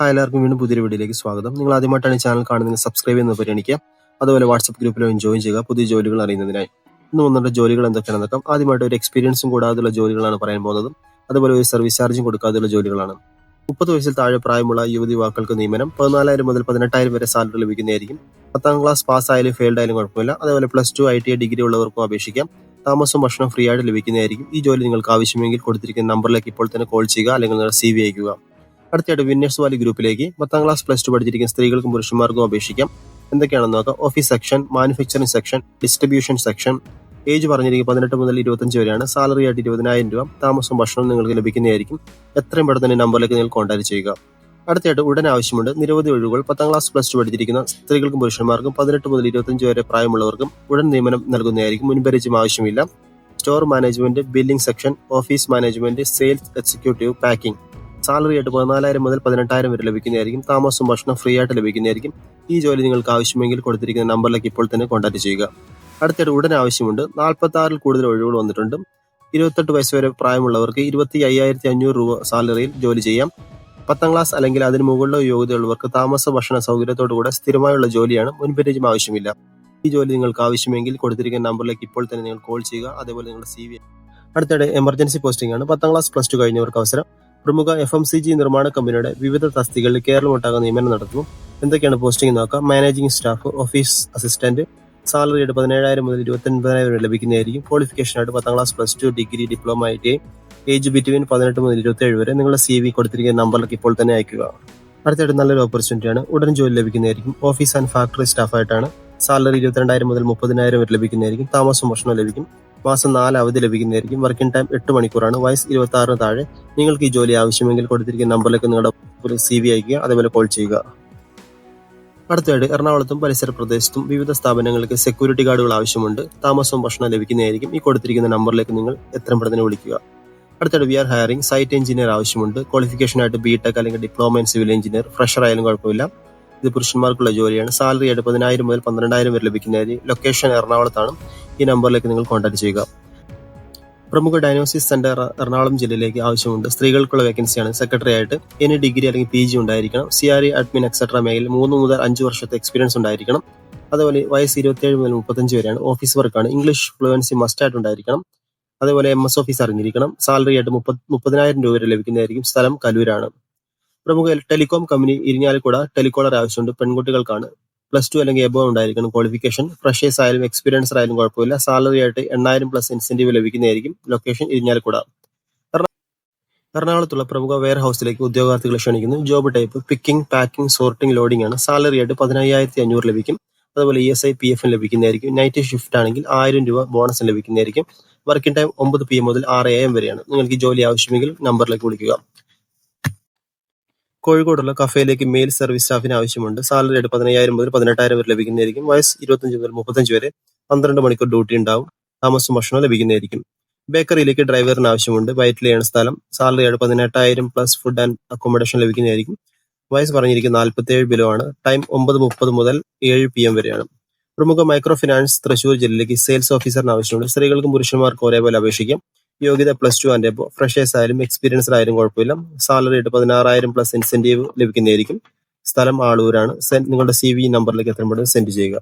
Hi, എല്ലാവർക്കും വീണ്ടും പുതിയൊരു വീഡിയോയിലേക്ക് സ്വാഗതം. നിങ്ങൾ ആദ്യമായിട്ടാണ് ഈ ചാനൽ കാണുന്നത് സബ്സ്ക്രൈബ് ചെയ്യുന്നത് പരിഗണിക്കുക. അതുപോലെ വാട്സ്ആപ്പ് ഗ്രൂപ്പിലും ജോയിൻ ചെയ്യുക പുതിയ ജോലികൾ അറിയുന്നതിനായി. ഇന്ന് വന്നിട്ട് ജോലികൾ എന്തൊക്കെയാണെന്ന് നോക്കാം. ആദ്യമായിട്ട് ഒരു എക്സ്പീരിയൻസും കൂടാതെയുള്ള ജോലികളാണ് പറയാൻ പോകുന്നത്. അതുപോലെ ഒരു സർവീസ് ചാർജും കൊടുക്കാതെയുള്ള ജോലികളാണ്. 30 വയസ്സിൽ താഴെ പ്രായമുള്ള യുവതി യുവാക്കൾക്ക് നിയമനം. 14,000 മുതൽ 18,000 വരെ സാലറി ലഭിക്കുന്നതായിരിക്കും. 10ാം ക്ലാസ് പാസ്സായാലും ഫെയിൽഡ് ആയാലും കുഴപ്പമില്ല. അതേപോലെ +2 ITI ഡിഗ്രി ഉള്ളവർക്കും അപേക്ഷിക്കാം. താമസവും ഭക്ഷണം ഫ്രീ ആയിട്ട് ലഭിക്കുന്നതായിരിക്കും. ഈ ജോലി നിങ്ങൾക്ക് ആവശ്യമെങ്കിൽ കൊടുത്തിരിക്കുന്ന നമ്പറിലേക്ക് ഇപ്പോൾ തന്നെ കോൾ ചെയ്യുക, അല്ലെങ്കിൽ നിങ്ങൾ CV അയക്കുക. അടുത്തായിട്ട് വിന്നേഴ്സ് വാലി ഗ്രൂപ്പിലേക്ക് 10ാം ക്ലാസ് +2 പഠിച്ചിരിക്കുന്ന സ്ത്രീകൾക്കും പുരുഷന്മാർക്കും അപേക്ഷിക്കാം. എന്തൊക്കെയാണെന്ന് നോക്കാം. Office section, manufacturing section, distribution section. Age പറഞ്ഞിരിക്കും 18 മുതൽ 25 വരെയാണ്. സാലറി ആയിട്ട് 20,000 രൂപ. താമസവും ഭക്ഷണവും നിങ്ങൾക്ക് ലഭിക്കുന്നതായിരിക്കും. എത്രയും പെട്ടെന്ന് തന്നെ നമ്പറിലേക്ക് നിങ്ങൾ കോൺടാക്ട് ചെയ്യുക. അടുത്തായിട്ട് ഉടൻ ആവശ്യമുണ്ട്. നിരവധി ഒഴിവുകൾ. 10ാം ക്ലാസ് +2 പഠിച്ചിരിക്കുന്ന സ്ത്രീകൾക്കും പുരുഷന്മാർക്കും 18 മുതൽ 25 വരെ പ്രായമുള്ളവർക്കും ഉടൻ നിയമനം നൽകുന്നതായിരിക്കും. മുൻപരിചയം ആവശ്യമില്ല. Store management, billing section, office management, sales executive, packing. Salary ആയിട്ട് 14,000 മുതൽ 18,000 വരെ ലഭിക്കുന്നതായിരിക്കും. താമസവും ഭക്ഷണം ഫ്രീ ആയിട്ട് ലഭിക്കുന്നതായിരിക്കും. ഈ ജോലി നിങ്ങൾക്ക് ആവശ്യമെങ്കിൽ കൊടുത്തിരിക്കുന്ന നമ്പറിലേക്ക് ഇപ്പോൾ തന്നെ കോൺടാക്ട് ചെയ്യുക. അടുത്തായിട്ട് ഉടൻ ആവശ്യമുണ്ട്. 46 കൂടുതൽ ഒഴിവുകൾ വന്നിട്ടുണ്ട്. 28 വയസ്സ് വരെ പ്രായമുള്ളവർക്ക് 25,500 രൂപ സാലറിയിൽ ജോലി ചെയ്യാം. 10ാം ക്ലാസ് അല്ലെങ്കിൽ അതിന് മുകളിലോ യോഗ്യതയുള്ളവർക്ക് താമസ ഭക്ഷണ സൗകര്യത്തോടുകൂടെ സ്ഥിരമായുള്ള ജോലിയാണ്. മുൻപരിചയം ആവശ്യമില്ല. ഈ ജോലി നിങ്ങൾക്ക് ആവശ്യമെങ്കിൽ കൊടുത്തിരിക്കുന്ന നമ്പറിലേക്ക് ഇപ്പോൾ തന്നെ നിങ്ങൾ കോൾ ചെയ്യുക. അതേപോലെ നിങ്ങളുടെ CV. അടുത്തിടെ എമർജൻസി പോസ്റ്റിംഗ് ആണ്. 10ാം ക്ലാസ് +2 കഴിഞ്ഞവർക്ക് അവസരം. പ്രമുഖ FMCG നിർമ്മാണ കമ്പനിയുടെ വിവിധ തസ്തികകളിൽ കേരളമൊട്ടാകെ നിയമനം നടത്തുന്നു. എന്തൊക്കെയാണ് പോസ്റ്റിംഗ് നോക്കാം. Managing staff, office assistant. Salary ആയിട്ട് 17,000 മുതൽ 29,000 വരെ ലഭിക്കുന്നതായിരിക്കും. ക്വാളിഫിക്കേഷൻ ആയിട്ട് 10ാം class +2 degree, diploma, ITI. Age between 18 മുതൽ 27 വരെ. നിങ്ങളുടെ CV കൊടുത്തിരിക്കുന്ന നമ്പറിലേക്ക് ഇപ്പോൾ തന്നെ അയക്കുക. അടുത്തായിട്ട് നല്ലൊരു ഓപ്പർച്യൂണിറ്റിയാണ്. ഉടൻ ജോലി ലഭിക്കുന്നതായിരിക്കും. ഓഫീസ് ആൻഡ് ഫാക്ടറി സ്റ്റാഫായിട്ടാണ്. സാലറി 22,000 മുതൽ 30,000 വരെ ലഭിക്കുന്നതായിരിക്കും. താമസവും ഭക്ഷണവും ലഭിക്കും. മാസം 4 അവധി ലഭിക്കുന്നതായിരിക്കും. വർക്കിംഗ് ടൈം 8 മണിക്കൂറാണ്. വയസ്സ് 26 താഴെ. നിങ്ങൾക്ക് ഈ ജോലി ആവശ്യമെങ്കിൽ കൊടുത്തിരിക്കുന്ന നമ്പറിലേക്ക് നിങ്ങളുടെ CV അയക്കുക, അതേപോലെ കോൾ ചെയ്യുക. അടുത്തായിട്ട് എറണാകുളത്തും പരിസര പ്രദേശത്തും വിവിധ സ്ഥാപനങ്ങൾക്ക് സെക്യൂരിറ്റി ഗാർഡുകൾ ആവശ്യമുണ്ട്. താമസവും ഭക്ഷണം ലഭിക്കുന്നതായിരിക്കും. ഈ കൊടുത്തിരിക്കുന്ന നമ്പറിലേക്ക് നിങ്ങൾ എത്രയും പെട്ടെന്ന് വിളിക്കുക. അടുത്തായിട്ട് we are hiring. Site engineer ആവശ്യമുണ്ട്. ക്വാളിഫിക്കേഷൻ ആയിട്ട് BTech അല്ലെങ്കിൽ diploma in civil engineer. Fresher ആയാലും കുഴപ്പമില്ല. ഇത് പുരുഷന്മാർക്കുള്ള ജോലിയാണ്. സാലറി ആയിട്ട് 10,000 മുതൽ 12,000 വരെ ലഭിക്കുന്നതായിരിക്കും. ലൊക്കേഷൻ എറണാകുളത്താണ്. ഈ നമ്പറിലേക്ക് നിങ്ങൾ കോൺടാക്ട് ചെയ്യുക. പ്രമുഖ ഡയഗ്നോസിസ് സെന്റർ എറണാകുളം ജില്ലയിലേക്ക് ആവശ്യമുണ്ട്. സ്ത്രീകൾക്കുള്ള വേക്കൻസിയാണ്. സെക്രട്ടറി ആയിട്ട് എനി ഡിഗ്രി അല്ലെങ്കിൽ PG ഉണ്ടായിരിക്കണം. CRE, അഡ്മിൻ, എക്സെട്ര മേഖലയിൽ 3 മുതൽ 5 വർഷത്തെ എക്സ്പീരിയൻസ് ഉണ്ടായിരിക്കണം. അതുപോലെ വയസ്സ് 27 മുതൽ 35 വരെയാണ്. ഓഫീസ് വർക്കാണ്. ഇംഗ്ലീഷ് ഫ്ലുവൻസി മസ്റ്റ് ആയിട്ട് ഉണ്ടായിരിക്കണം. അതേപോലെ MS ഓഫീസ് അറിഞ്ഞിരിക്കണം. സാലറി ആയിട്ട് 30,000 രൂപ വരെ ലഭിക്കുന്നതായിരിക്കും. സ്ഥലം കലൂരാണ്. പ്രമുഖ ടെലികോം കമ്പനി ഇരിഞ്ഞാലക്കുട ടെലികോളർ ആവശ്യമുണ്ട്. പെൺകുട്ടികൾക്കാണ്. +2 അല്ലെങ്കിൽ എബോവ് ഉണ്ടായിരിക്കണം ക്വാളിഫിക്കേഷൻ. ഫ്രഷേഴ്സ് ആയാലും എക്സ്പീരിയൻസർ ആയാലും കുഴപ്പമില്ല. സാലറി ആയിട്ട് 8,000 പ്ലസ് ഇൻസെന്റീവ് ലഭിക്കുന്നതായിരിക്കും. ലൊക്കേഷൻ ഇരിഞ്ഞാലക്കുട. എറണാകുളത്തുള്ള പ്രമുഖ വെയർ ഹൗസിലേക്ക് ഉദ്യോഗാർത്ഥികളെ ക്ഷണിക്കുന്നു. Job type picking, packing, sorting, loading ആണ്. സാലറി ആയിട്ട് 15,500 ലഭിക്കും. അതുപോലെ ESI, PF ലഭിക്കുന്നതായിരിക്കും. നൈറ്റ് ഷിഫ്റ്റ് ആണെങ്കിൽ 1,000 രൂപ ബോണസ് ലഭിക്കുന്നതായിരിക്കും. വർക്കിംഗ് ടൈം 9 PM മുതൽ 6 AM വരെയാണ്. നിങ്ങൾക്ക് ഈ ജോലി ആവശ്യമെങ്കിൽ നമ്പറിലേക്ക് വിളിക്കുക. കോഴിക്കോടുള്ള കഫേയിലേക്ക് മെയിൽ സർവീസ് സ്റ്റാഫിന് ആവശ്യമുണ്ട്. സാലറി ആയിട്ട് 15,000 മുതൽ 18,000 വരെ ലഭിക്കുന്നതായിരിക്കും. വയസ്സ് 25 മുതൽ 35 വരെ. 12 മണിക്കൂർ ഡ്യൂട്ടി ഉണ്ടാവും. താമസവും ഭക്ഷണം ലഭിക്കുന്നതായിരിക്കും. ബേക്കറിയിലേക്ക് ഡ്രൈവറിന് ആവശ്യമുണ്ട്. വൈറ്റിലെയാണ് സ്ഥലം. സാലറി ആയിട്ട് 18,000 പ്ലസ് ഫുഡ് ആൻഡ് അക്കോമഡേഷൻ ലഭിക്കുന്നതായിരിക്കും. വയസ്സ് പറഞ്ഞിരിക്കും 47 ബിലോ ആണ്. ടൈം 9:30 മുതൽ 7 PM വരെയാണ്. പ്രമുഖ മൈക്രോ ഫിനാൻസ് തൃശൂർ ജില്ലയിലേക്ക് സെയിൽസ് ഓഫീസറിന് ആവശ്യമുണ്ട്. സ്ത്രീകൾക്കും പുരുഷന്മാർക്കും ഒരേപോലെ അപേക്ഷിക്കാം. യോഗ്യത +2 ആൻഡ് എബോ. ഫ്രഷേഴ്സ് ആയാലും എക്സ്പീരിയൻസ്ഡ് ആയാലും കുഴപ്പമില്ല. സാലറി ആയിട്ട് 16,000 പ്ലസ് ഇൻസെന്റീവ് ലഭിക്കുന്നതായിരിക്കും. സ്ഥലം ആളൂരാണ്. നിങ്ങളുടെ CV നമ്പറിലേക്ക് എത്രയും പെട്ടെന്ന് സെൻഡ് ചെയ്യുക.